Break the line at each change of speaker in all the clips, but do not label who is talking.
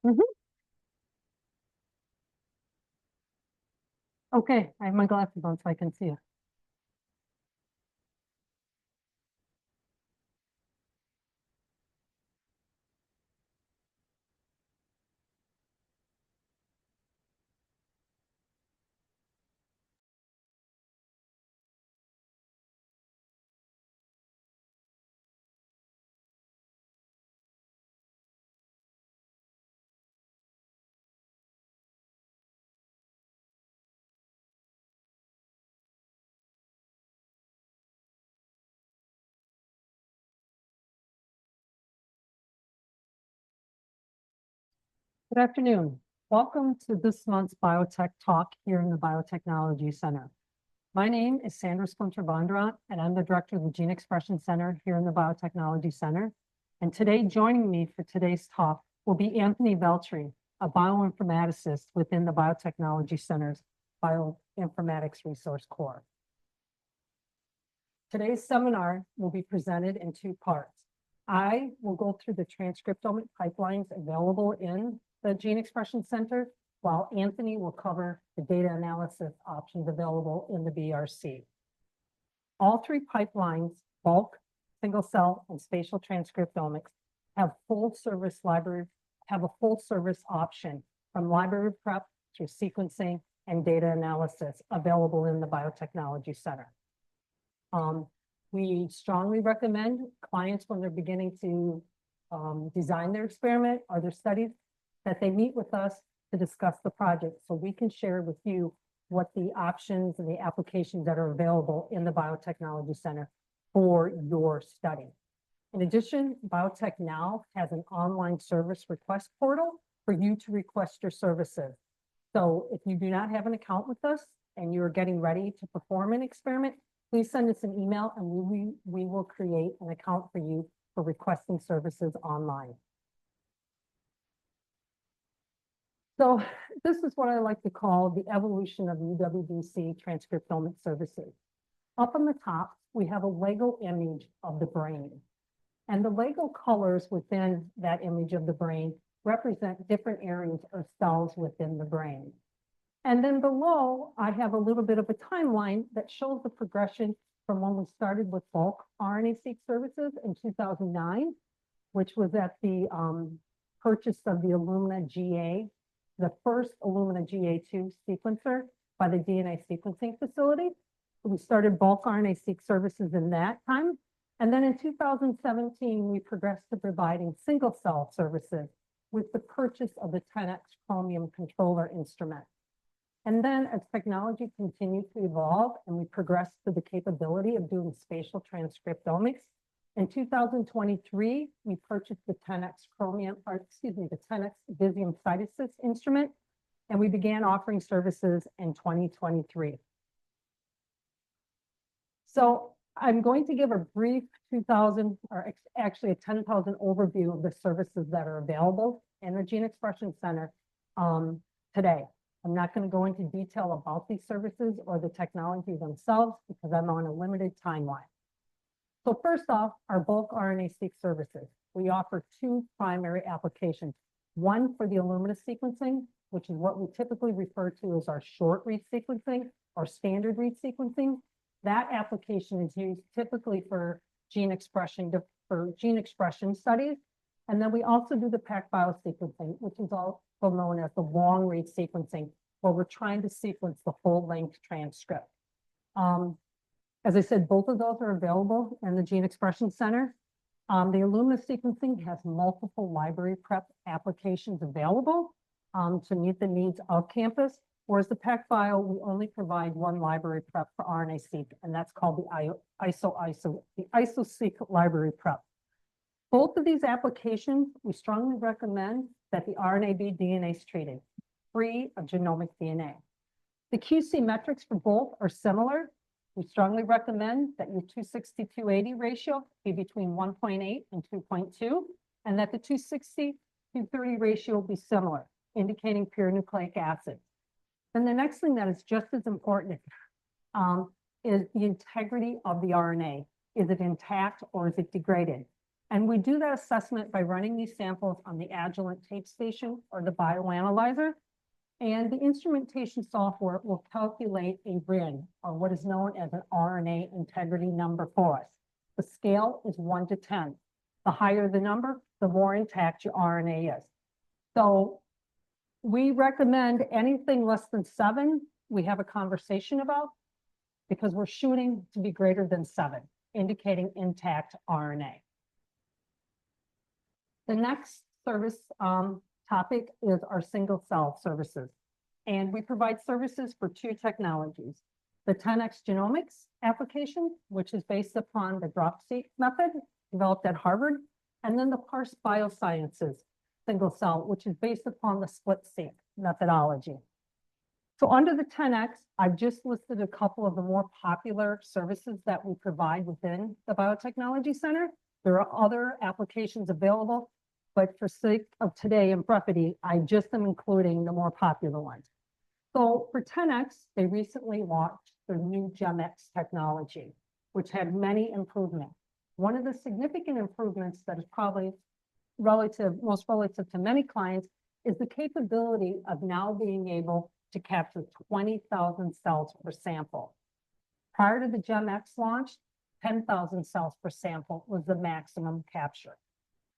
Mhm. Okay, I have my glasses on so I can see you. Good afternoon. Welcome to this month's Biotech Talk here in the Biotechnology Center. My name is Sandra Splinter-Bondurant, and I'm the director of the Gene Expression Center here in the Biotechnology Center. And today, joining me for today's talk will be Anthony Veltri, a bioinformaticist within the Biotechnology Center's Bioinformatics Resource Core. Today's seminar will be presented in two parts. I will go through the transcriptomic pipelines available in the Gene Expression Center, while Anthony will cover the data analysis options available in the BRC. All three pipelines, bulk, single cell, and spatial transcriptomics, have a full service option from library prep through sequencing and data analysis available in the Biotechnology Center. We strongly recommend clients when they're beginning to design their experiment or their studies that they meet with us to discuss the project so we can share with you what the options and the applications that are available in the Biotechnology Center for your study. In addition, Biotech now has an online service request portal for you to request your services. So if you do not have an account with us and you're getting ready to perform an experiment, please send us an email and we will create an account for you for requesting services online. So this is what I like to call the evolution of UWBC transcriptomic services. Up on the top, we have a Lego image of the brain. And the Lego colors within that image of the brain represent different areas or cells within the brain. And then below, I have a little bit of a timeline that shows the progression from when we started with bulk RNA-seq services in 2009, which was at the purchase of the Illumina GA, the first Illumina GA2 sequencer by the DNA sequencing facility. So we started bulk RNA-seq services in that time. And then in 2017, we progressed to providing single cell services with the purchase of the 10x Chromium controller instrument. And then as technology continued to evolve and we progressed to the capability of doing spatial transcriptomics, in 2023, we purchased the 10x the 10x Visium Cytosys instrument, and we began offering services in 2023. So I'm going to give a brief 2,000, or actually a 10,000 overview of the services that are available in the Gene Expression Center today. I'm not going to go into detail about these services or the technology themselves because I'm on a limited timeline. So first off, our bulk RNA-seq services. We offer two primary applications. One for the Illumina sequencing, which is what we typically refer to as our short read sequencing or standard read sequencing. That application is used typically for gene expression studies. And then we also do the PacBio sequencing, which is also known as the long read sequencing, where we're trying to sequence the full length transcript. As I said, both of those are available in the Gene Expression Center. The Illumina sequencing has multiple library prep applications available to meet the needs of campus, whereas the PacBio, we only provide one library prep for RNA-seq, and that's called the IsoSeq library prep. Both of these applications, we strongly recommend that the RNA be DNase treated, free of genomic DNA. The QC metrics for both are similar. We strongly recommend that your 260-280 ratio be between 1.8 and 2.2, and that the 260-230 ratio be similar, indicating pure nucleic acid. And the next thing that is just as important is the integrity of the RNA. Is it intact or is it degraded? And we do that assessment by running these samples on the Agilent tape station or the bioanalyzer. And the instrumentation software will calculate a RIN, or what is known as an RNA integrity number for us. The scale is 1 to 10. The higher the number, the more intact your RNA is. So we recommend anything less than 7, we have a conversation about, because we're shooting to be greater than 7, indicating intact RNA. The next service topic is our single cell services. And we provide services for 2 technologies. The 10x genomics application, which is based upon the drop-seq method developed at Harvard, and then the Parse Biosciences single cell, which is based upon the split-seq methodology. So under the 10x, I've just listed a couple of the more popular services that we provide within the Biotechnology Center. There are other applications available, but for sake of today and brevity, I just am including the more popular ones. So for 10x, they recently launched their new GEM-X technology, which had many improvements. One of the significant improvements that is probably most relative to many clients is the capability of now being able to capture 20,000 cells per sample. Prior to the GEM-X launch, 10,000 cells per sample was the maximum capture.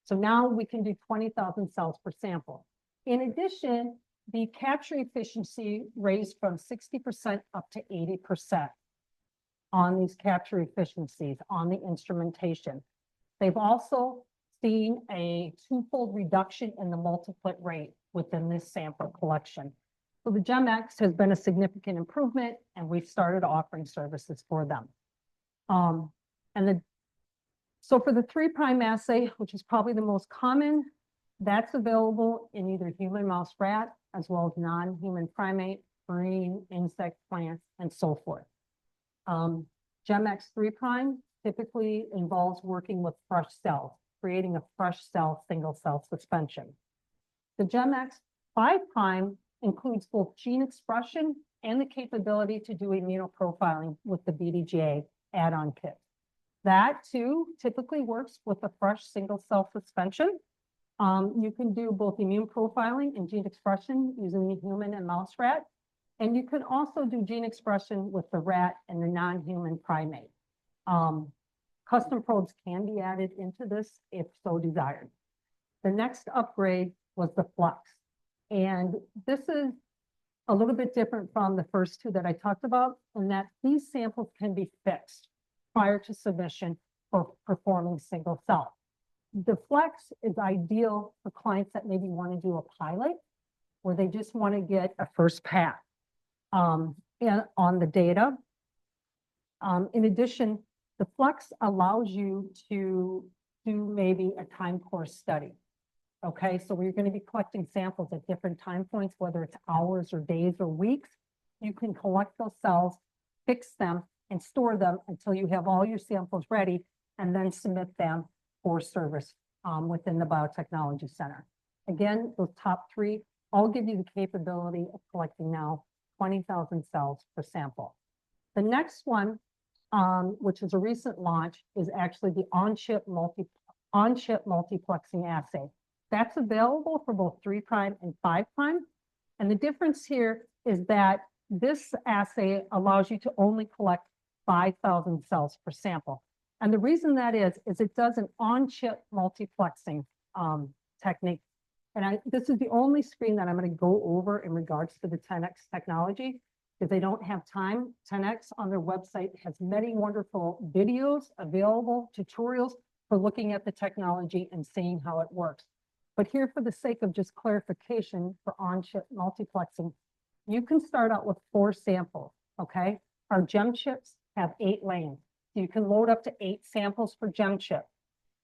So now we can do 20,000 cells per sample. In addition, the capture efficiency raised from 60% up to 80% on these capture efficiencies on the instrumentation. They've also seen a 2-fold reduction in the multiplet rate within this sample collection. So the GEM-X has been a significant improvement, and we've started offering services for them. So for the 3' assay, which is probably the most common, that's available in either human, mouse, rat, as well as non-human primate, marine, insect, plants, and so forth. GEM-X 3' typically involves working with fresh cells, creating a fresh cell single cell suspension. The GEM-X 5' includes both gene expression and the capability to do immunoprofiling with the BDGA add-on kit. That too typically works with a fresh single cell suspension. You can do both immune profiling and gene expression using the human and mouse rat. And you can also do gene expression with the rat and the non-human primate. Custom probes can be added into this if so desired. The next upgrade was the Flex. And this is a little bit different from the first 2 that I talked about, in that these samples can be fixed prior to submission for performing single cell. The Flex is ideal for clients that maybe want to do a pilot, where they just want to get a first pass on the data. In addition, the Flex allows you to do maybe a time course study. Okay, so we're going to be collecting samples at different time points, whether it's hours or days or weeks. You can collect those cells, fix them, and store them until you have all your samples ready, and then submit them for service within the Biotechnology Center. Again, those top 3 all give you the capability of collecting now 20,000 cells per sample. The next one, which is a recent launch, is actually the on-chip multiplexing assay. That's available for both 3' and 5'. And the difference here is that this assay allows you to only collect 5,000 cells per sample. And the reason that is it does an on-chip multiplexing technique. And this is the only screen that I'm going to go over in regards to the 10x technology, because they don't have time. 10x on their website has many wonderful videos available, tutorials for looking at the technology and seeing how it works. But here, for the sake of just clarification for on-chip multiplexing, you can start out with 4 samples, okay? Our GEM chips have 8 lanes. So you can load up to 8 samples per GEM chip.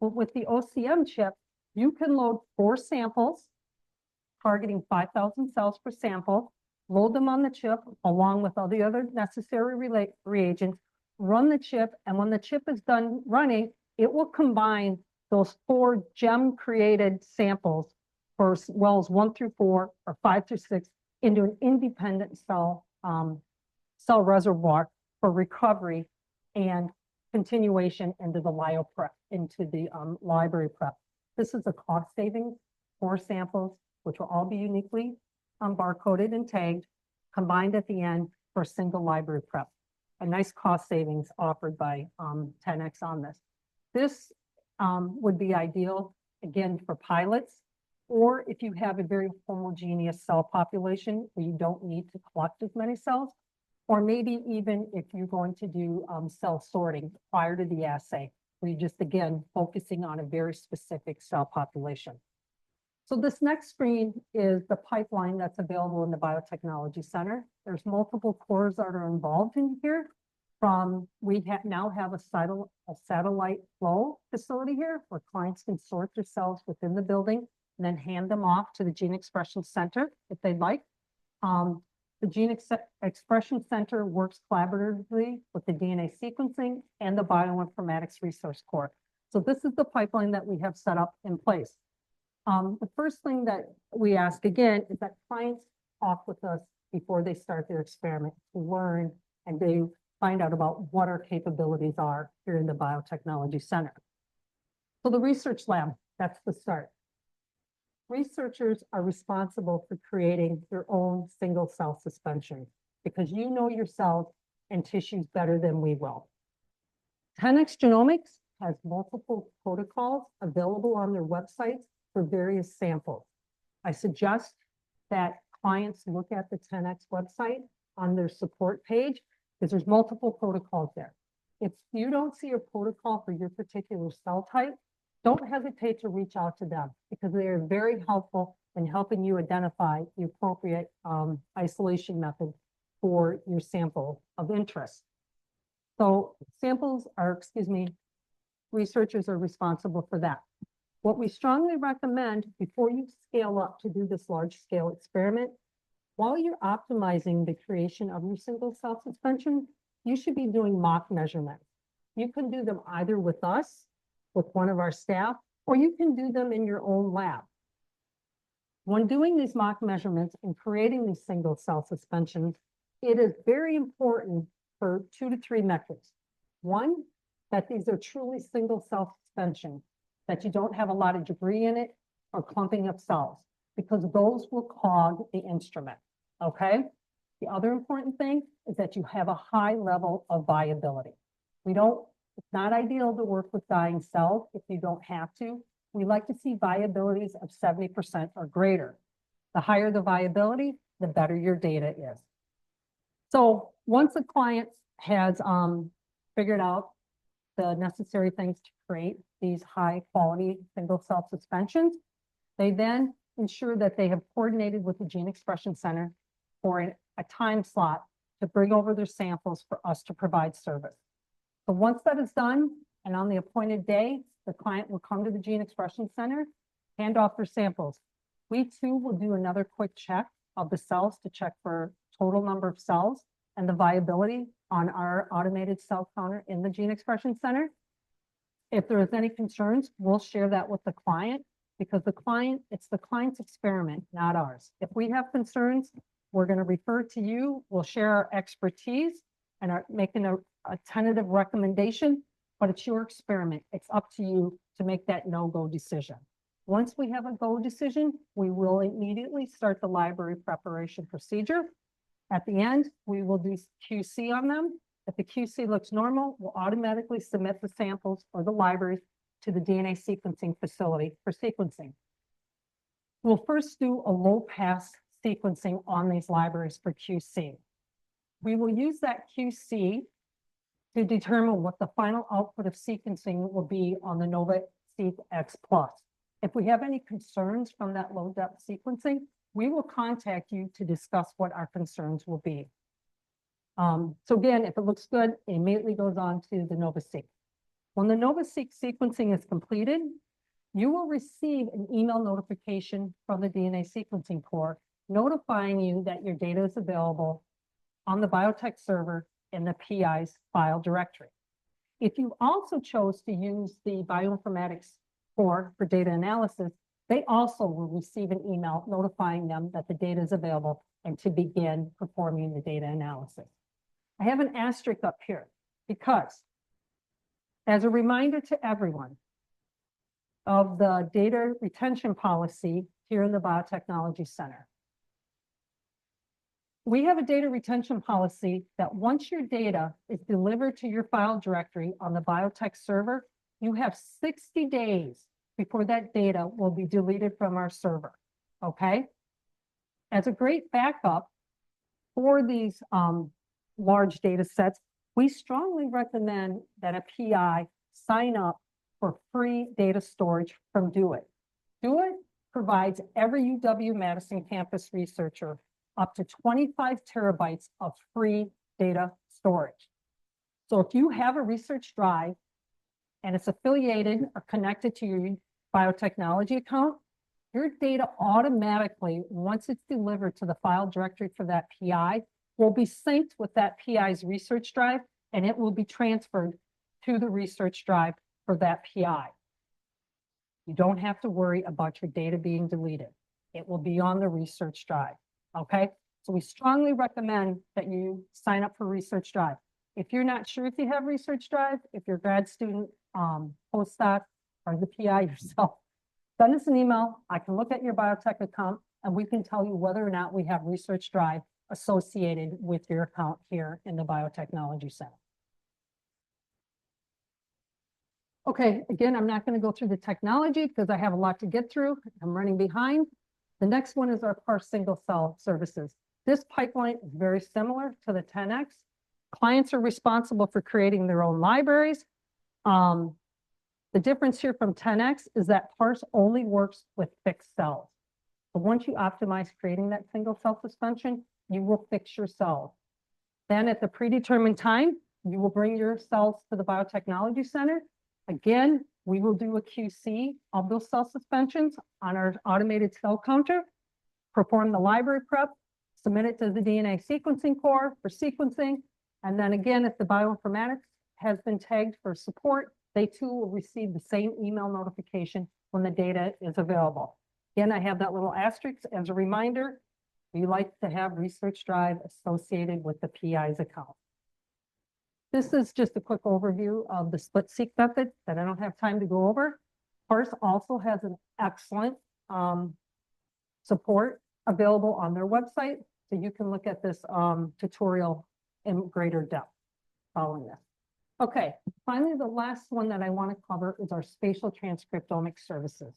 But with the OCM chip, you can load 4 samples, targeting 5,000 cells per sample, load them on the chip along with all the other necessary reagents, run the chip, and when the chip is done running, it will combine those 4 GEM-created samples for wells 1 through 4 or 5 through 6 into an independent cell reservoir for recovery and continuation into the into the library prep. This is a cost savings for samples, which will all be uniquely barcoded and tagged, combined at the end for a single library prep. A nice cost savings offered by 10X on this. This would be ideal, again, for pilots, or if you have a very homogeneous cell population where you don't need to collect as many cells, or maybe even if you're going to do cell sorting prior to the assay, where you're just, again, focusing on a very specific cell population. So this next screen is the pipeline that's available in the Biotechnology Center. There's multiple cores that are involved in here. We now have a satellite flow facility here where clients can sort their cells within the building and then hand them off to the Gene Expression Center if they'd like. The Gene Expression Center works collaboratively with the DNA sequencing and the Bioinformatics Resource Core. So this is the pipeline that we have set up in place. The first thing that we ask again is that clients talk with us before they start their experiment to learn and they find out about what our capabilities are here in the Biotechnology Center. So the research lab, that's the start. Researchers are responsible for creating their own single cell suspension because you know your cells and tissues better than we will. 10X Genomics has multiple protocols available on their websites for various samples. I suggest that clients look at the 10X website on their support page because there's multiple protocols there. If you don't see a protocol for your particular cell type, don't hesitate to reach out to them because they are very helpful in helping you identify the appropriate isolation method for your sample of interest. So researchers are responsible for that. What we strongly recommend before you scale up to do this large scale experiment, while you're optimizing the creation of your single cell suspension, you should be doing mock measurements. You can do them either with us, with one of our staff, or you can do them in your own lab. When doing these mock measurements and creating these single cell suspensions, it is very important for 2 to 3 metrics. One, that these are truly single cell suspension, that you don't have a lot of debris in it or clumping of cells, because those will clog the instrument, okay? The other important thing is that you have a high level of viability. It's not ideal to work with dying cells if you don't have to. We like to see viabilities of 70% or greater. The higher the viability, the better your data is. So once a client has figured out the necessary things to create these high quality single cell suspensions, they then ensure that they have coordinated with the Gene Expression Center for a time slot to bring over their samples for us to provide service. So once that is done, and on the appointed day, the client will come to the Gene Expression Center, hand off their samples. We too will do another quick check of the cells to check for total number of cells and the viability on our automated cell counter in the Gene Expression Center. If there is any concerns, we'll share that with the client because it's the client's experiment, not ours. If we have concerns, we're going to refer to you. We'll share our expertise and are making a tentative recommendation, but it's your experiment. It's up to you to make that no-go decision. Once we have a go decision, we will immediately start the library preparation procedure. At the end, we will do QC on them. If the QC looks normal, we'll automatically submit the samples or the libraries to the DNA sequencing facility for sequencing. We'll first do a low-pass sequencing on these libraries for QC. We will use that QC to determine what the final output of sequencing will be on the NovaSeq X Plus. If we have any concerns from that low-depth sequencing, we will contact you to discuss what our concerns will be. So again, if it looks good, it immediately goes on to the NovaSeq. When the NovaSeq sequencing is completed, you will receive an email notification from the DNA sequencing core notifying you that your data is available on the biotech server in the PI's file directory. If you also chose to use the bioinformatics core for data analysis, they also will receive an email notifying them that the data is available and to begin performing the data analysis. I have an asterisk up here because, as a reminder to everyone, of the data retention policy here in the Biotechnology Center. We have a data retention policy that once your data is delivered to your file directory on the biotech server, you have 60 days before that data will be deleted from our server, okay? As a great backup for these large data sets, we strongly recommend that a PI sign up for free data storage from Do It. Do It provides every UW-Madison campus researcher up to 25 terabytes of free data storage. So if you have a research drive and it's affiliated or connected to your biotechnology account, your data automatically, once it's delivered to the file directory for that PI, will be synced with that PI's research drive, and it will be transferred to the research drive for that PI. You don't have to worry about your data being deleted. It will be on the research drive, okay? So we strongly recommend that you sign up for Research Drive. If you're not sure if you have Research Drive, if you're a grad student, postdoc, or the PI yourself, send us an email. I can look at your biotech account and we can tell you whether or not we have Research Drive associated with your account here in the Biotechnology Center. Okay, again, I'm not going to go through the technology because I have a lot to get through. I'm running behind. The next one is our parse single cell services. This pipeline is very similar to the 10X. Clients are responsible for creating their own libraries. The difference here from 10X is that parse only works with fixed cells. So once you optimize creating that single cell suspension, you will fix your cells. Then at the predetermined time, you will bring your cells to the Biotechnology Center. Again, we will do a QC of those cell suspensions on our automated cell counter, perform the library prep, submit it to the DNA sequencing core for sequencing. And then again, if the bioinformatics has been tagged for support, they too will receive the same email notification when the data is available. Again, I have that little asterisk as a reminder. We like to have Research Drive associated with the PI's account. This is just a quick overview of the split-seq method that I don't have time to go over. Parse also has an excellent support available on their website, so you can look at this tutorial in greater depth following this. Okay, finally, the last one that I want to cover is our spatial transcriptomic services.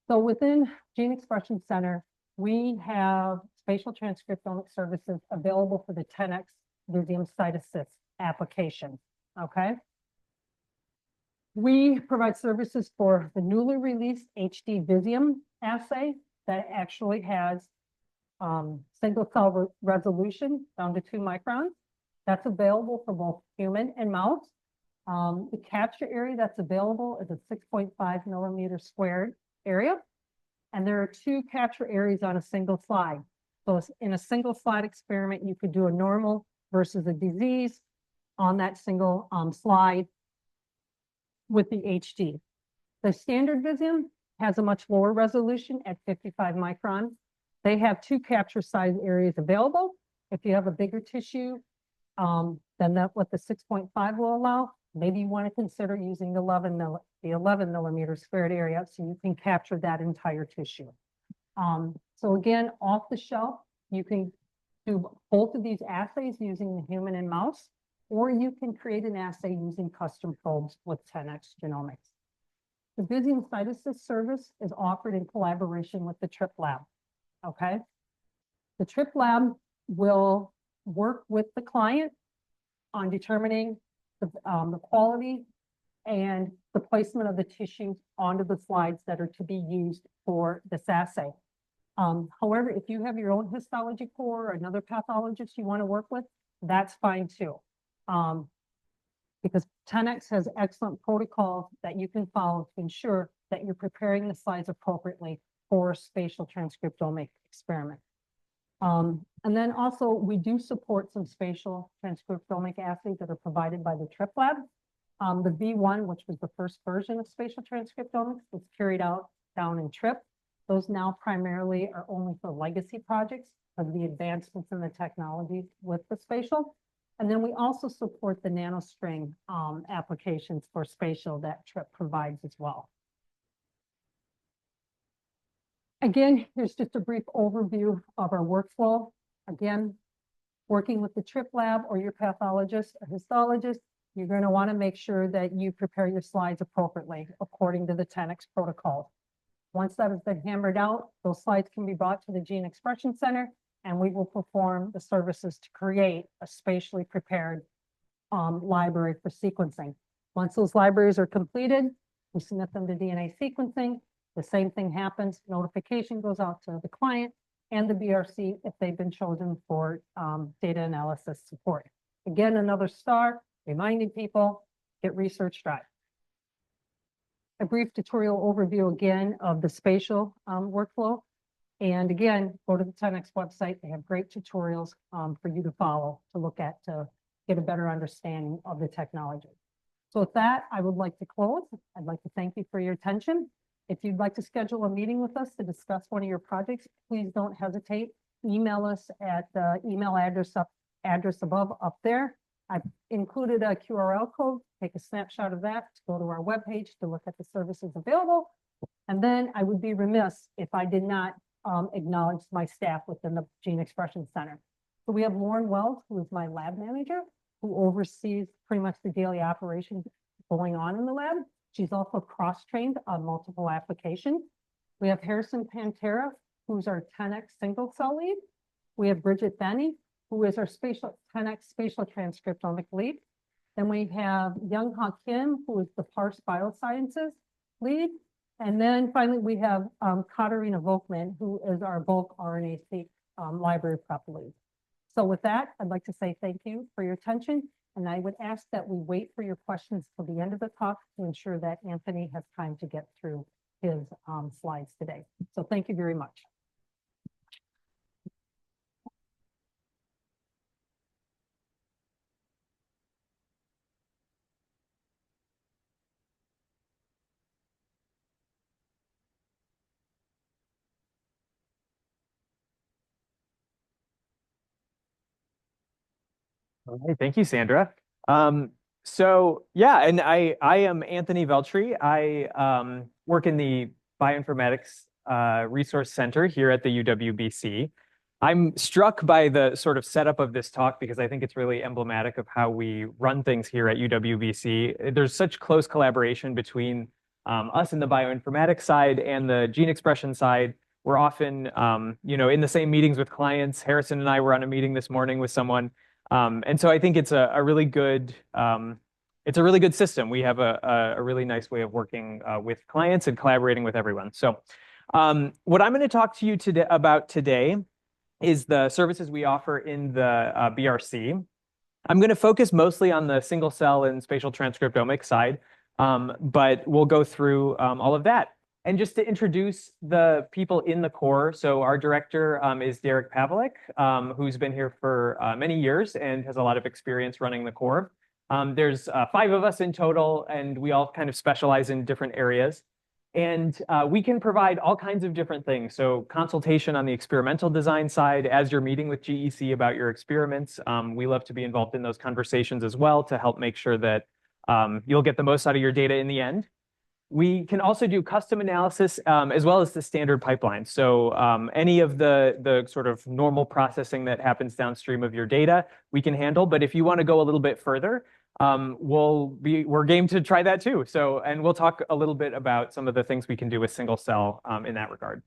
So within Gene Expression Center, we have spatial transcriptomic services available for the 10X Visium CytAssist application, okay? We provide services for the newly released HD Visium assay that actually has single cell resolution down to 2 microns. That's available for both human and mouse. The capture area that's available is a 6.5 millimeter squared area. And there are 2 capture areas on a single slide. So in a single slide experiment, you could do a normal versus a disease on that single slide with the HD. The standard Visium has a much lower resolution at 55 microns. They have 2 capture size areas available. If you have a bigger tissue, then that what the 6.5 will allow. Maybe you want to consider using the 11 millimeter squared area so you can capture that entire tissue. So again, off the shelf, you can do both of these assays using the human and mouse, or you can create an assay using custom probes with 10X Genomics. The Visium CytAssist service is offered in collaboration with the Trip Lab, okay? The Trip Lab will work with the client on determining the quality and the placement of the tissues onto the slides that are to be used for this assay. However, if you have your own histology core or another pathologist you want to work with, that's fine too. Because 10X has excellent protocols that you can follow to ensure that you're preparing the slides appropriately for a spatial transcriptomic experiment. And then also we do support some spatial transcriptomic assays that are provided by the Trip Lab. The V1, which was the first version of spatial transcriptomics, was carried out down in Trip. Those now primarily are only for legacy projects of the advancements in the technology with the spatial. And then we also support the nanostring applications for spatial that Trip provides as well. Again, here's just a brief overview of our workflow. Again, working with the trip lab or your pathologist or histologist, you're going to want to make sure that you prepare your slides appropriately according to the 10X protocol. Once that has been hammered out, those slides can be brought to the Gene Expression Center, and we will perform the services to create a spatially prepared library for sequencing. Once those libraries are completed, we submit them to DNA sequencing. The same thing happens. Notification goes out to the client and the BRC if they've been chosen for data analysis support. Again, another star, reminding people, get research drive. A brief tutorial overview again of the spatial workflow. And again, go to the 10X website. They have great tutorials for you to follow, to look at, to get a better understanding of the technology. So with that, I would like to close. I'd like to thank you for your attention. If you'd like to schedule a meeting with us to discuss one of your projects, please don't hesitate. Email us at the email address above up there. I've included a QRL code. Take a snapshot of that to go to our webpage to look at the services available. And then I would be remiss if I did not acknowledge my staff within the Gene Expression Center. So we have Lauren Wells, who is my lab manager, who oversees pretty much the daily operations going on in the lab. She's also cross-trained on multiple applications. We have Harrison Pantera, who's our 10X single cell lead. We have Bridget Benny, who is our 10X spatial transcriptomic lead. Then we have Young Ha Kim, who is the Parse Biosciences lead. And then finally, we have Katarina Volkman, who is our bulk RNA-seq library prep lead. So with that, I'd like to say thank you for your attention. And I would ask that we wait for your questions till the end of the talk to ensure that Anthony has time to get through his slides today. So thank you very much.
All right, thank you, Sandra. So yeah, and I am Anthony Veltri. I work in the Bioinformatics Resource Center here at the UWBC. I'm struck by the sort of setup of this talk because I think it's really emblematic of how we run things here at UWBC. There's such close collaboration between us in the bioinformatics side and the gene expression side. We're often, in the same meetings with clients. Harrison and I were on a meeting this morning with someone. And so I think it's a really good system. We have a really nice way of working with clients and collaborating with everyone. So what I'm going to talk to you about today is the services we offer in the BRC. I'm going to focus mostly on the single cell and spatial transcriptomics side, but we'll go through all of that. And just to introduce the people in the core, so our director is Derek Pavlik, who's been here for many years and has a lot of experience running the core. There's 5 of us in total, and we all kind of specialize in different areas. And we can provide all kinds of different things. So consultation on the experimental design side, as you're meeting with GEC about your experiments, we love to be involved in those conversations as well to help make sure that you'll get the most out of your data in the end. We can also do custom analysis as well as the standard pipeline. So any of the sort of normal processing that happens downstream of your data, we can handle. But if you want to go a little bit further, we're game to try that too. And we'll talk a little bit about some of the things we can do with single cell in that regard.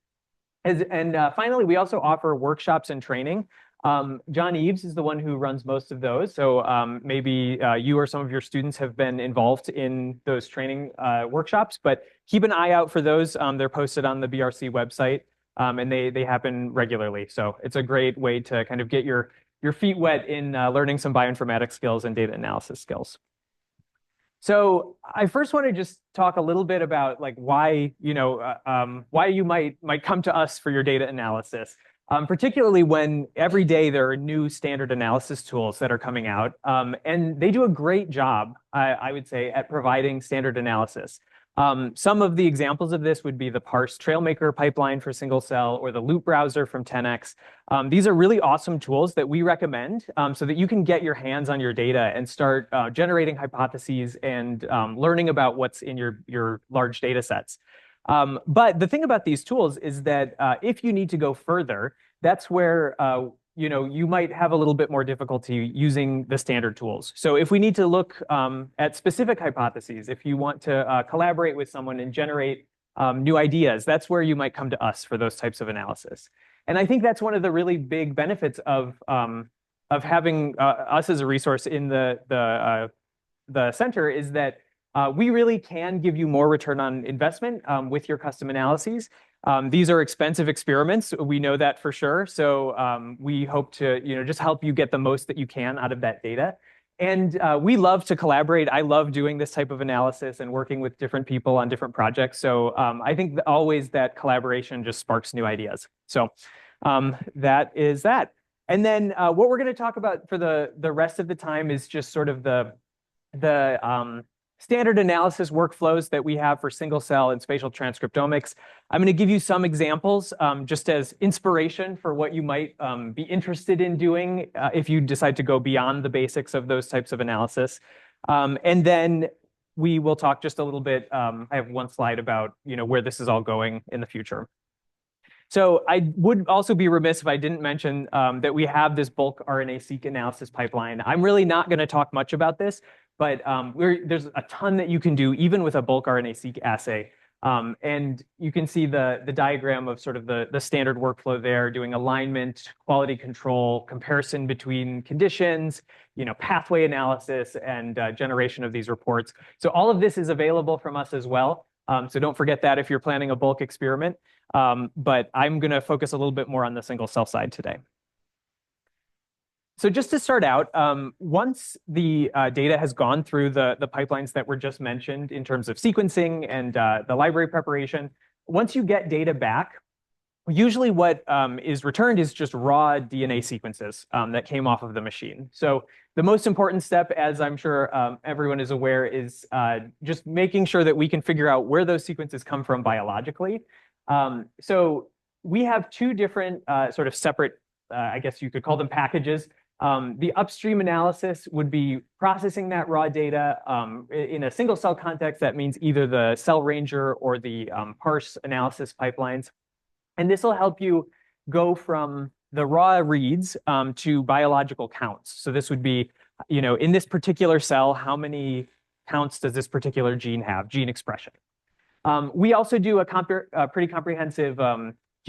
And finally, we also offer workshops and training. John Eves is the one who runs most of those. So maybe you or some of your students have been involved in those training workshops, but keep an eye out for those. They're posted on the BRC website and they happen regularly. So it's a great way to kind of get your feet wet in learning some bioinformatics skills and data analysis skills. So I first want to just talk a little bit about like why you might come to us for your data analysis. Particularly when every day there are new standard analysis tools that are coming out. And they do a great job, I would say, at providing standard analysis. Some of the examples of this would be the Parse Trailmaker pipeline for single cell or the Loop browser from 10X. These are really awesome tools that we recommend so that you can get your hands on your data and start generating hypotheses and learning about what's in your large data sets. But the thing about these tools is that if you need to go further, that's where you might have a little bit more difficulty using the standard tools. So if we need to look at specific hypotheses, if you want to collaborate with someone and generate new ideas, that's where you might come to us for those types of analysis. And I think that's one of the really big benefits of having us as a resource in the center is that we really can give you more return on investment with your custom analyses. These are expensive experiments. We know that for sure. So we hope to, just help you get the most that you can out of that data. And we love to collaborate. I love doing this type of analysis and working with different people on different projects. So I think always that collaboration just sparks new ideas. So that is that. And then what we're going to talk about for the rest of the time is just sort of the standard analysis workflows that we have for single cell and spatial transcriptomics. I'm going to give you some examples just as inspiration for what you might be interested in doing if you decide to go beyond the basics of those types of analysis. And then we will talk just a little bit. I have one slide about where this is all going in the future. So I would also be remiss if I didn't mention that we have this bulk RNA-seq analysis pipeline. I'm really not going to talk much about this, but there's a ton that you can do even with a bulk RNA-seq assay. And you can see the diagram of sort of the standard workflow there, doing alignment, quality control, comparison between conditions, pathway analysis, and generation of these reports. So all of this is available from us as well. So don't forget that if you're planning a bulk experiment. But I'm going to focus a little bit more on the single cell side today. So just to start out, once the data has gone through the pipelines that were just mentioned in terms of sequencing and the library preparation, once you get data back, usually what is returned is just raw DNA sequences that came off of the machine. So the most important step, as I'm sure everyone is aware, is just making sure that we can figure out where those sequences come from biologically. So we have two different sort of separate, I guess you could call them packages. The upstream analysis would be processing that raw data in a single cell context. That means either the cell ranger or the parse analysis pipelines. And this will help you go from the raw reads to biological counts. So this would be, in this particular cell, how many counts does this particular gene have, gene expression? We also do a pretty comprehensive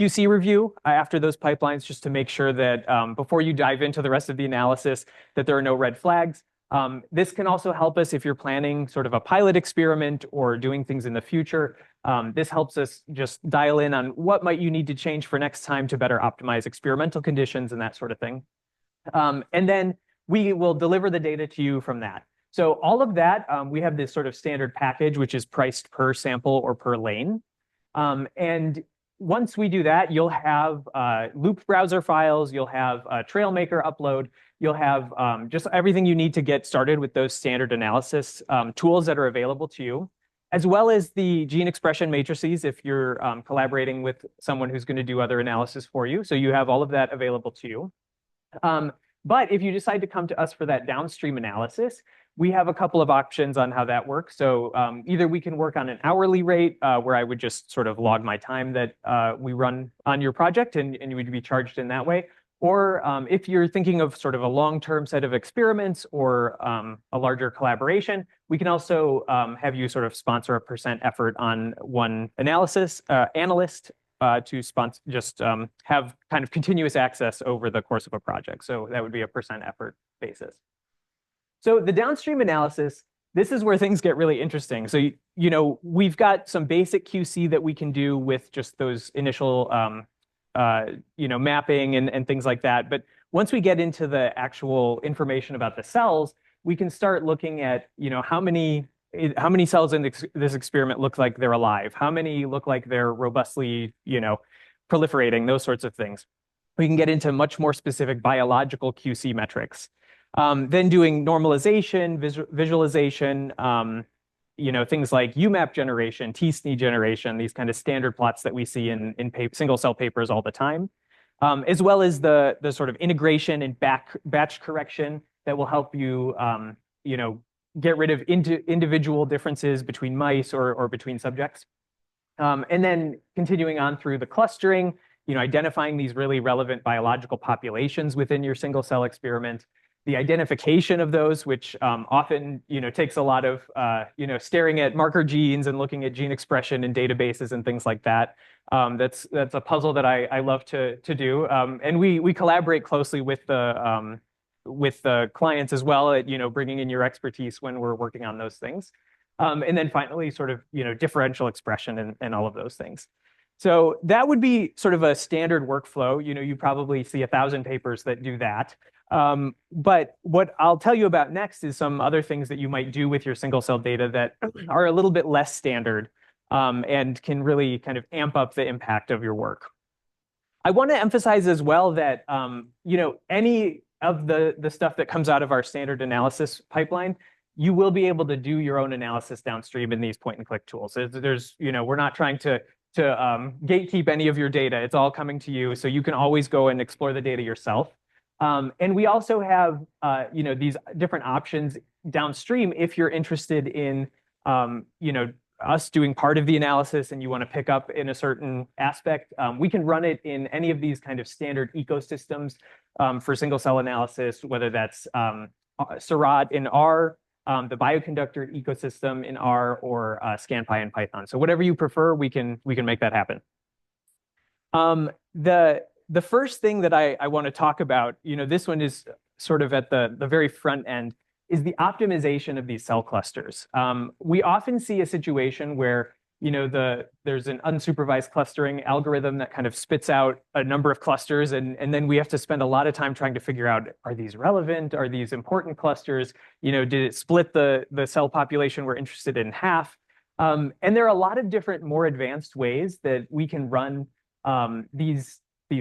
QC review after those pipelines, just to make sure that before you dive into the rest of the analysis, that there are no red flags. This can also help us if you're planning sort of a pilot experiment or doing things in the future. This helps us just dial in on what might you need to change for next time to better optimize experimental conditions and that sort of thing. And then we will deliver the data to you from that. So all of that, we have this sort of standard package, which is priced per sample or per lane. And once we do that, you'll have looped browser files, you'll have a Trailmaker upload, you'll have just everything you need to get started with those standard analysis tools that are available to you, as well as the gene expression matrices if you're collaborating with someone who's going to do other analysis for you. So you have all of that available to you. But if you decide to come to us for that downstream analysis, we have a couple of options on how that works. So either we can work on an hourly rate where I would just sort of log my time that we run on your project and you would be charged in that way. Or if you're thinking of sort of a long-term set of experiments or a larger collaboration, we can also have you sort of sponsor a % effort on one analyst to sponsor, just have kind of continuous access over the course of a project. So that would be a % effort basis. So the downstream analysis, this is where things get really interesting. So, we've got some basic QC that we can do with just those initial, mapping and things like that. But once we get into the actual information about the cells, we can start looking at, how many cells in this experiment look like they're alive? How many look like they're robustly, proliferating, those sorts of things. We can get into much more specific biological QC metrics. Then doing normalization, visualization, things like UMAP generation, t-SNE generation, these kind of standard plots that we see in single cell papers all the time, as well as the sort of integration and batch correction that will help you, get rid of individual differences between mice or between subjects. And then continuing on through the clustering, identifying these really relevant biological populations within your single cell experiment, the identification of those, which often, takes a lot of, staring at marker genes and looking at gene expression in databases and things like that. That's a puzzle that I love to do. And we collaborate closely with the clients as well at, bringing in your expertise when we're working on those things. And then finally, sort of, differential expression and all of those things. So that would be sort of a standard workflow. You probably see 1,000 papers that do that. But what I'll tell you about next is some other things that you might do with your single cell data that are a little bit less standard and can really kind of amp up the impact of your work. I want to emphasize as well that any of the stuff that comes out of our standard analysis pipeline, you will be able to do your own analysis downstream in these point and click tools. We're not trying to gatekeep any of your data. It's all coming to you, so you can always go and explore the data yourself. And we also have these different options downstream if you're interested in us doing part of the analysis and you want to pick up in a certain aspect. We can run it in any of these kind of standard ecosystems for single cell analysis, whether that's Seurat in R, the bioconductor ecosystem in R, or ScanPy in Python. So whatever you prefer, we can make that happen. The first thing that I want to talk about, this one is sort of at the very front end, is the optimization of these cell clusters. We often see a situation where there's an unsupervised clustering algorithm that kind of spits out a number of clusters, and then we have to spend a lot of time trying to figure out, are these relevant? Are these important clusters? Did it split the cell population we're interested in half? And there are a lot of different, more advanced ways that we can run these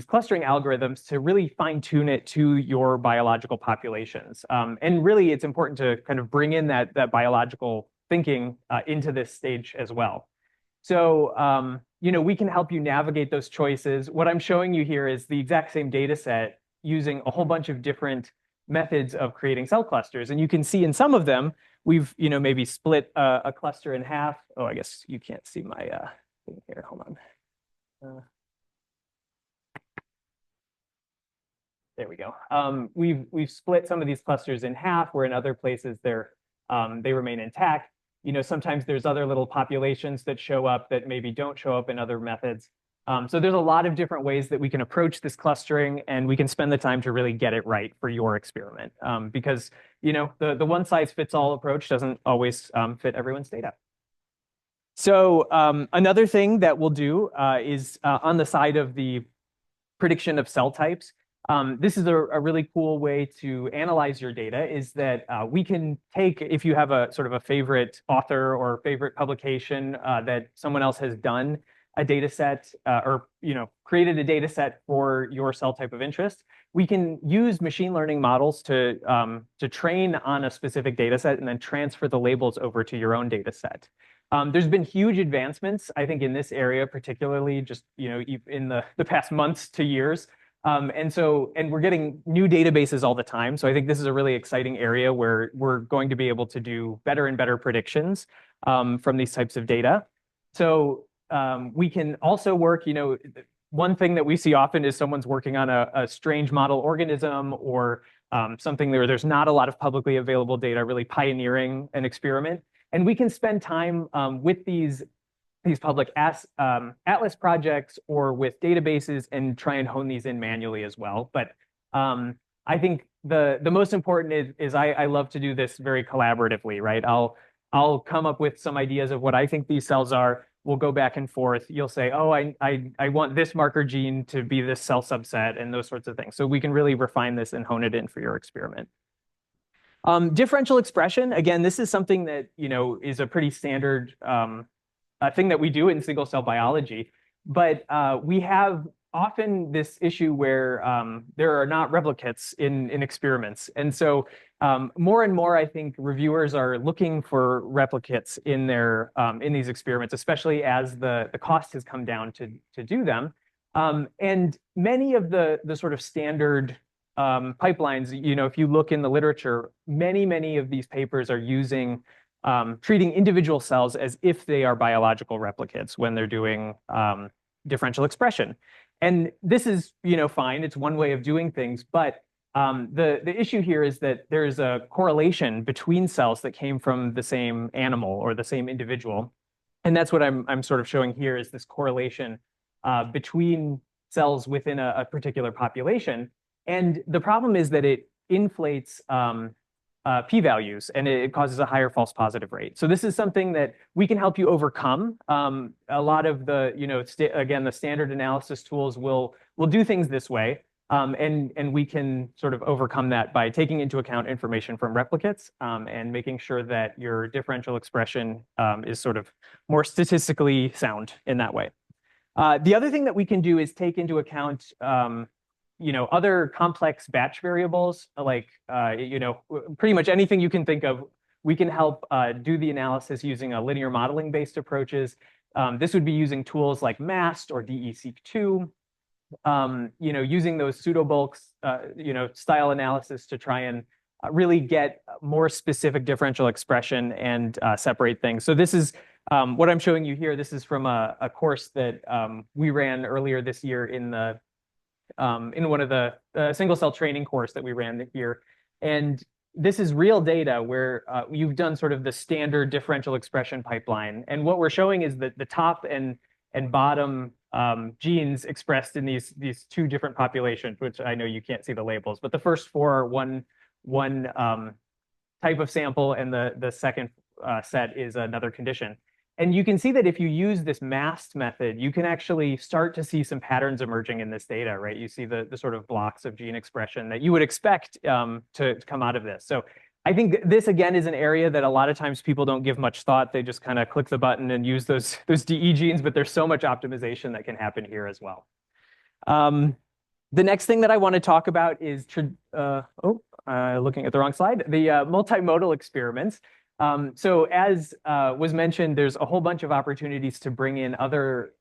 clustering algorithms to really fine tune it to your biological populations. And really, it's important to kind of bring in that biological thinking into this stage as well. So, we can help you navigate those choices. What I'm showing you here is the exact same data set using a whole bunch of different methods of creating cell clusters. And you can see in some of them, we've, maybe split a cluster in half. Oh, I guess you can't see my thing here. Hold on. There we go. We've split some of these clusters in half, where in other places they remain intact. Sometimes there's other little populations that show up that maybe don't show up in other methods. So there's a lot of different ways that we can approach this clustering, and we can spend the time to really get it right for your experiment. Because the one size fits all approach doesn't always fit everyone's data. So another thing that we'll do is on the side of the prediction of cell types. This is a really cool way to analyze your data, is that we can take, if you have a sort of a favorite author or favorite publication that someone else has done a data set or created a data set for your cell type of interest, we can use machine learning models to train on a specific data set and then transfer the labels over to your own data set. There's been huge advancements, I think, in this area, particularly just in the past months to years. And we're getting new databases all the time. So I think this is a really exciting area where we're going to be able to do better and better predictions from these types of data. So we can also work, one thing that we see often is someone's working on a strange model organism or something where there's not a lot of publicly available data, really pioneering an experiment. And we can spend time with these public atlas projects or with databases and try and hone these in manually as well. But I think the most important is I love to do this very collaboratively, right? I'll come up with some ideas of what I think these cells are. We'll go back and forth. You'll say, oh, I want this marker gene to be this cell subset and those sorts of things. So we can really refine this and hone it in for your experiment. Differential expression, again, this is something that is a pretty standard thing that we do in single cell biology, but we have often this issue where there are not replicates in experiments. And so more and more, I think reviewers are looking for replicates in in these experiments, especially as the cost has come down to do them. And many of the sort of standard pipelines, if you look in the literature, many of these papers are using treating individual cells as if they are biological replicates when they're doing differential expression. And this is, fine. It's one way of doing things, but the issue here is that there's a correlation between cells that came from the same animal or the same individual. And that's what I'm sort of showing here is this correlation between cells within a particular population. And the problem is that it inflates p-values and it causes a higher false positive rate. So this is something that we can help you overcome. A lot of the, again, the standard analysis tools will do things this way. And we can sort of overcome that by taking into account information from replicates and making sure that your differential expression is sort of more statistically sound in that way. The other thing that we can do is take into account other complex batch variables, like, pretty much anything you can think of. We can help do the analysis using a linear modeling based approaches. This would be using tools like MAST or DE-seq2, using those pseudo bulks, style analysis to try and really get more specific differential expression and separate things. So this is what I'm showing you here. This is from a course that we ran earlier this year in one of the single cell training course that we ran here. And this is real data where you've done sort of the standard differential expression pipeline. And what we're showing is that the top and bottom genes expressed in these two different populations, which I know you can't see the labels, but the first four are one type of sample, and the second set is another condition. And you can see that if you use this MAST method, you can actually start to see some patterns emerging in this data, right? You see the sort of blocks of gene expression that you would expect to come out of this. So I think this, again, is an area that a lot of times people don't give much thought. They just kind of click the button and use those DE genes, but there's so much optimization that can happen here as well. The next thing that I want to talk about is, looking at the wrong slide, the multimodal experiments. So as was mentioned, there's a whole bunch of opportunities to bring in other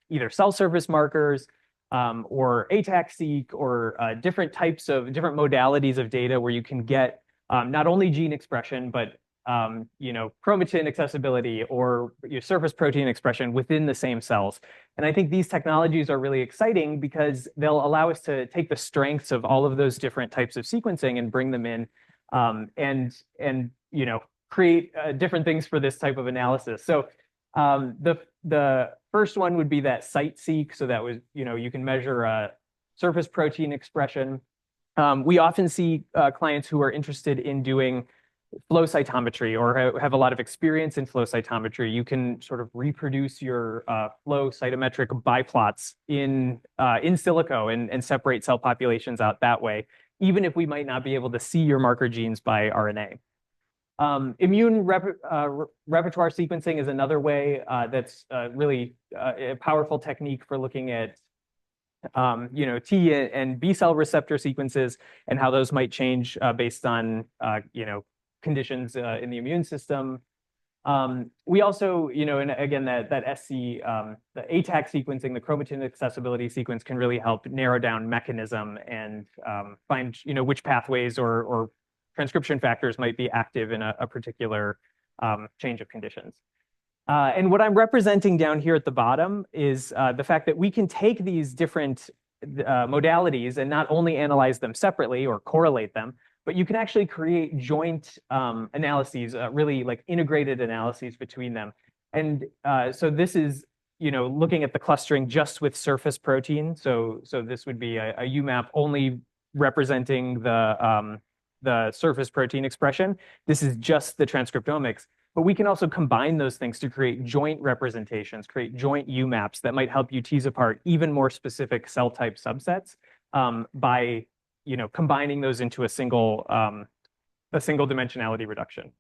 either cell surface markers or ATAC-seq or different modalities of data where you can get not only gene expression, but chromatin accessibility or your surface protein expression within the same cells. And I think these technologies are really exciting because they'll allow us to take the strengths of all of those different types of sequencing and bring them in and create different things for this type of analysis. So the first one would be that site-seq. So that was, you can measure surface protein expression. We often see clients who are interested in doing flow cytometry or have a lot of experience in flow cytometry. You can sort of reproduce your flow cytometric biplots in silico and separate cell populations out that way, even if we might not be able to see your marker genes by RNA. Immune repertoire sequencing is another way that's really a powerful technique for looking at T and B cell receptor sequences and how those might change based on conditions in the immune system. We also, and again, that SC, the ATAC sequencing, the chromatin accessibility sequence can really help narrow down mechanism and find, which pathways or transcription factors might be active in a particular change of conditions. And what I'm representing down here at the bottom is the fact that we can take these different modalities and not only analyze them separately or correlate them, but you can actually create joint analyses, really like integrated analyses between them. And so this is, looking at the clustering just with surface protein. So this would be a UMAP only representing the surface protein expression. This is just the transcriptomics. But we can also combine those things to create joint representations, create joint UMAPs that might help you tease apart even more specific cell type subsets by combining those into a single dimensionality reduction.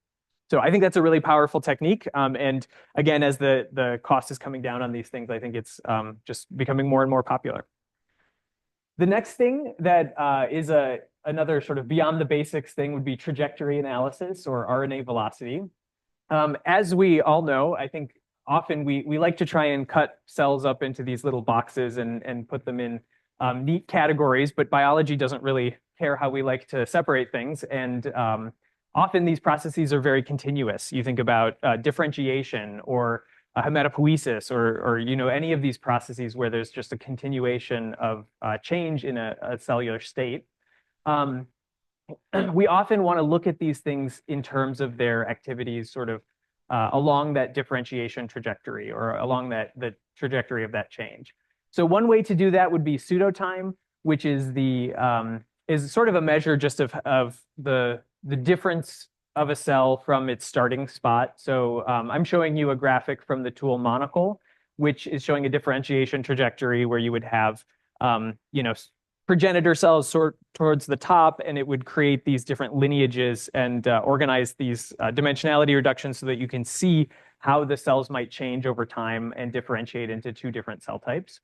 So I think that's a really powerful technique. And again, as the cost is coming down on these things, I think it's just becoming more and more popular. The next thing that is another sort of beyond the basics thing would be trajectory analysis or RNA velocity. As we all know, I think often we like to try and cut cells up into these little boxes and put them in neat categories, but biology doesn't really care how we like to separate things. And often these processes are very continuous. You think about differentiation or hematopoiesis or any of these processes where there's just a continuation of change in a cellular state. We often want to look at these things in terms of their activities sort of along that differentiation trajectory or along the trajectory of that change. So one way to do that would be pseudotime, which is is sort of a measure just of the difference of a cell from its starting spot. So I'm showing you a graphic from the tool Monocle, which is showing a differentiation trajectory where you would have progenitor cells sort towards the top, and it would create these different lineages and organize these dimensionality reductions so that you can see how the cells might change over time and differentiate into two different cell types.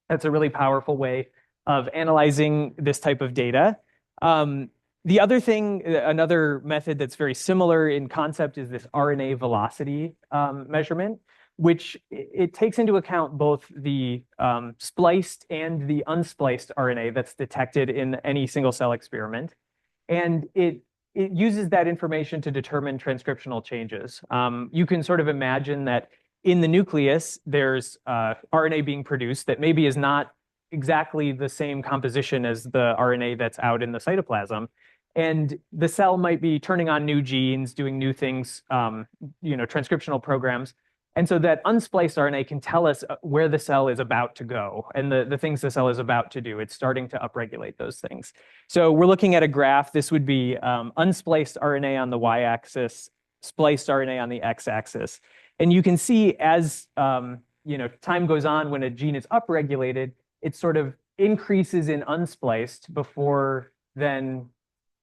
That's a really powerful way of analyzing this type of data. The other thing, another method that's very similar in concept is this RNA velocity measurement, which it takes into account both the spliced and the unspliced RNA that's detected in any single cell experiment. And it uses that information to determine transcriptional changes. You can sort of imagine that in the nucleus, there's RNA being produced that maybe is not exactly the same composition as the RNA that's out in the cytoplasm. And the cell might be turning on new genes, doing new things, transcriptional programs. And so that unspliced RNA can tell us where the cell is about to go and the things the cell is about to do. It's starting to upregulate those things. So we're looking at a graph. This would be unspliced RNA on the y-axis, spliced RNA on the x-axis. And you can see as time goes on, when a gene is upregulated, it sort of increases in unspliced before then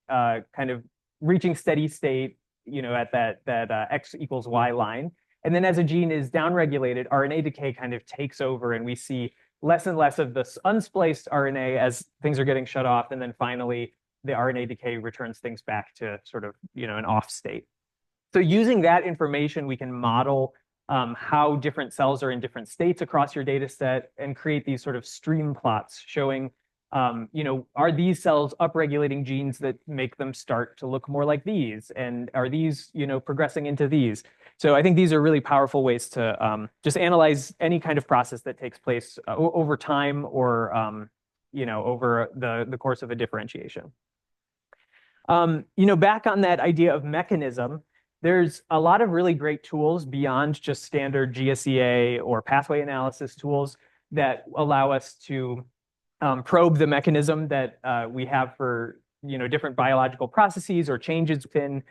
kind of reaching steady state, at that x equals y line. And then as a gene is downregulated, RNA decay kind of takes over, and we see less and less of this unspliced RNA as things are getting shut off. And then finally, the RNA decay returns things back to sort of, an off state. So using that information, we can model how different cells are in different states across your data set and create these sort of stream plots showing, are these cells upregulating genes that make them start to look more like these? And are these, progressing into these? So I think these are really powerful ways to just analyze any kind of process that takes place over time or, over the course of a differentiation. Back on that idea of mechanism, there's a lot of really great tools beyond just standard GSEA or pathway analysis tools that allow us to probe the mechanism that we have for different biological processes or changes within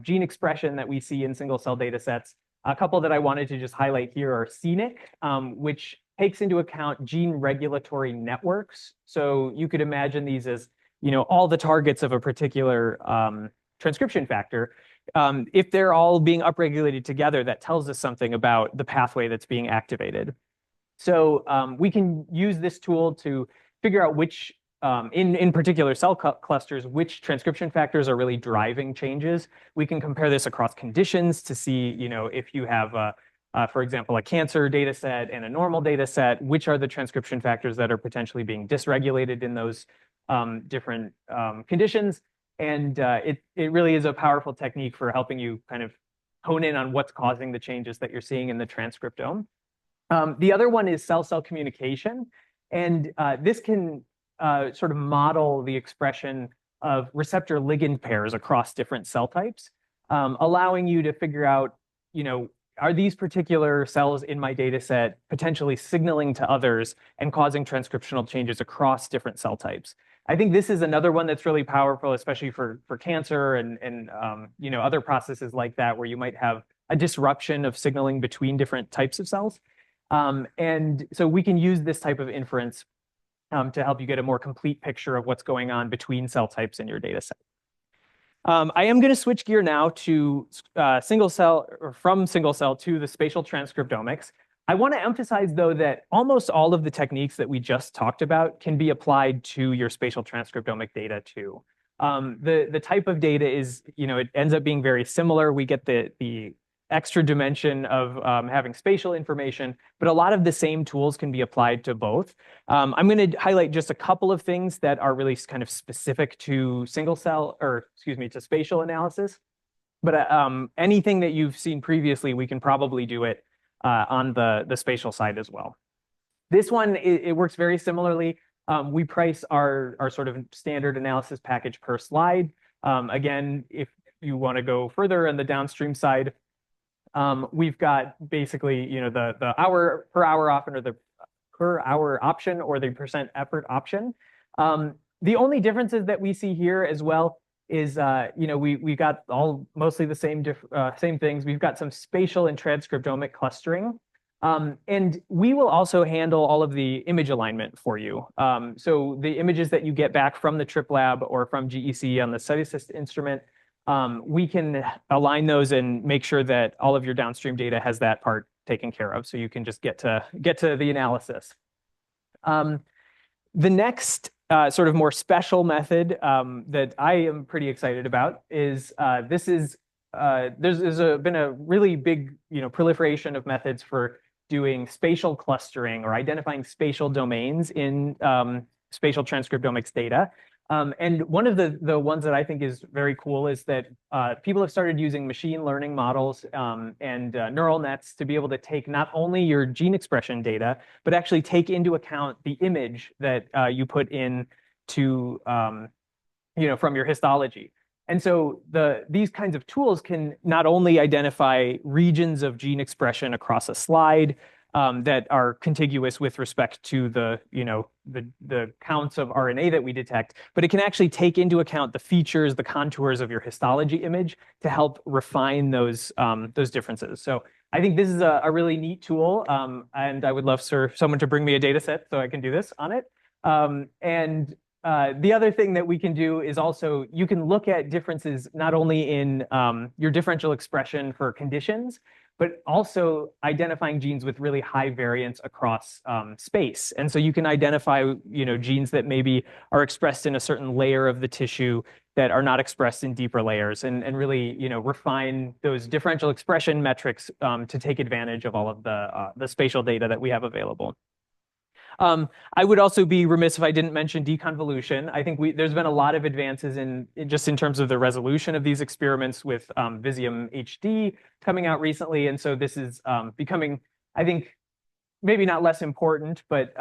gene expression that we see in single cell data sets. A couple that I wanted to just highlight here are scenic, which takes into account gene regulatory networks. So you could imagine these as all the targets of a particular transcription factor. If they're all being upregulated together, that tells us something about the pathway that's being activated. So we can use this tool to figure out which, in particular cell clusters, which transcription factors are really driving changes. We can compare this across conditions to see, if you have, for example, a cancer data set and a normal data set, which are the transcription factors that are potentially being dysregulated in those different conditions. And it really is a powerful technique for helping you kind of hone in on what's causing the changes that you're seeing in the transcriptome. The other one is cell-cell communication. And this can sort of model the expression of receptor ligand pairs across different cell types, allowing you to figure out, are these particular cells in my data set potentially signaling to others and causing transcriptional changes across different cell types? I think this is another one that's really powerful, especially for cancer and other processes like that, where you might have a disruption of signaling between different types of cells. And so we can use this type of inference to help you get a more complete picture of what's going on between cell types in your data set. I am going to switch gear now to single cell, or from single cell to the spatial transcriptomics. I want to emphasize, though, that almost all of the techniques that we just talked about can be applied to your spatial transcriptomic data too. The type of data is, it ends up being very similar. We get the extra dimension of having spatial information, but a lot of the same tools can be applied to both. I'm going to highlight just a couple of things that are really kind of specific to single cell, or excuse me, to spatial analysis. But anything that you've seen previously, we can probably do it on the spatial side as well. This one, it works very similarly. We price our sort of standard analysis package per slide. Again, if you want to go further on the downstream side, we've got basically, the hour per hour option, or the per hour option, or the percent effort option. The only differences that we see here as well is, we got all mostly the same things. We've got some spatial and transcriptomic clustering. And we will also handle all of the image alignment for you. So the images that you get back from the Trip Lab or from GEC on the StudyAssist instrument, we can align those and make sure that all of your downstream data has that part taken care of, so you can just get to the analysis. The next sort of more special method that I am pretty excited about is there's been a really big proliferation of methods for doing spatial clustering or identifying spatial domains in spatial transcriptomics data. And one of the ones that I think is very cool is that people have started using machine learning models and neural nets to be able to take not only your gene expression data, but actually take into account the image that you put in to, from your histology. And so these kinds of tools can not only identify regions of gene expression across a slide that are contiguous with respect to the counts of RNA that we detect, but it can actually take into account the features, the contours of your histology image to help refine those differences. So I think this is a really neat tool, and I would love for someone to bring me a data set so I can do this on it. The other thing that we can do is also, you can look at differences not only in your differential expression for conditions, but also identifying genes with really high variance across space. And so you can identify, genes that maybe are expressed in a certain layer of the tissue that are not expressed in deeper layers, and really, refine those differential expression metrics to take advantage of all of the spatial data that we have available. I would also be remiss if I didn't mention deconvolution. I think there's been a lot of advances in terms of the resolution of these experiments, with Visium HD coming out recently. And so this is becoming, I think, maybe not less important, but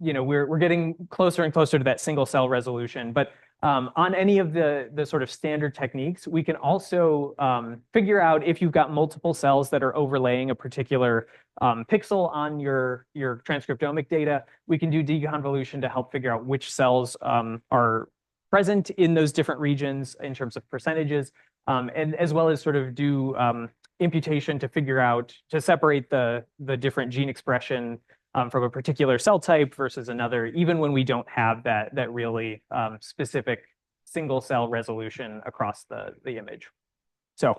we're getting closer and closer to that single cell resolution. But on any of the sort of standard techniques, we can also figure out if you've got multiple cells that are overlaying a particular pixel on your transcriptomic data. We can do deconvolution to help figure out which cells are present in those different regions in terms of percentages, and as well as sort of do imputation to separate the different gene expression from a particular cell type versus another, even when we don't have that really specific single cell resolution across the image. So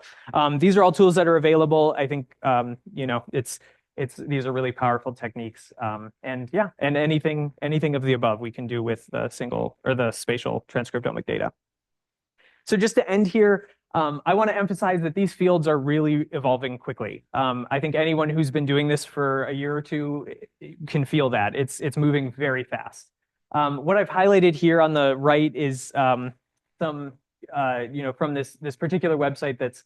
these are all tools that are available. I think these are really powerful techniques, and anything of the above we can do with the spatial transcriptomic data. So just to end here, I want to emphasize that these fields are really evolving quickly. I think anyone who's been doing this for a year or two can feel that it's moving very fast. What I've highlighted here on the right is some from this particular website that's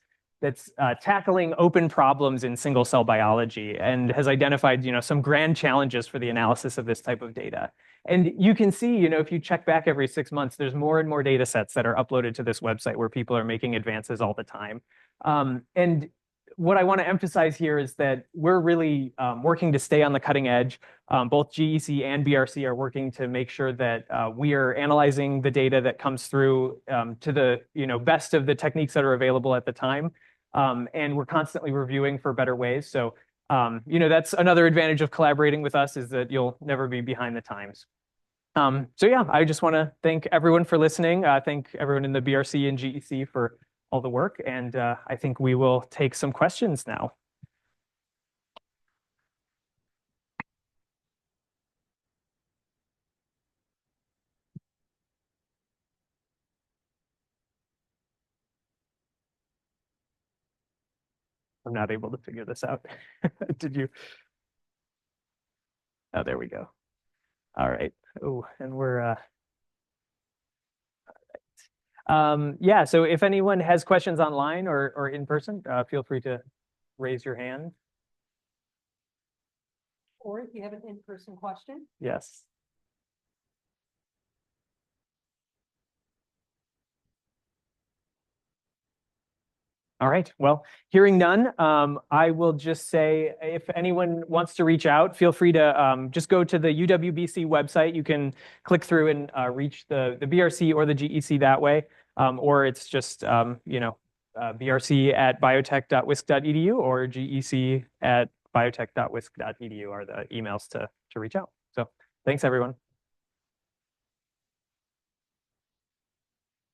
tackling open problems in single cell biology, and has identified some grand challenges for the analysis of this type of data. And you can see, if you check back every 6 months, there's more and more data sets that are uploaded to this website where people are making advances all the time. And what I want to emphasize here is that we're really working to stay on the cutting edge. Both GEC and BRC are working to make sure that we are analyzing the data that comes through to the best of the techniques that are available at the time. And we're constantly reviewing for better ways. So that's another advantage of collaborating with us, is that you'll never be behind the times. So yeah, I just want to thank everyone for listening. Thank everyone in the BRC and GEC for all the work. And I think we will take some questions now. I'm not able to figure this out. Did you? Oh, there we go. All right. Oh, and we're yeah, so if anyone has questions online or in person, feel free to raise your hand.
Or if you have an in-person question.
Yes. All right. Well, hearing none, I will just say if anyone wants to reach out, feel free to just go to the UWBC website. You can click through and reach the BRC or the GEC that way, or it's just BRC at biotech.wisc.edu or GEC at biotech.wisc.edu are the emails to reach out. So thanks, everyone.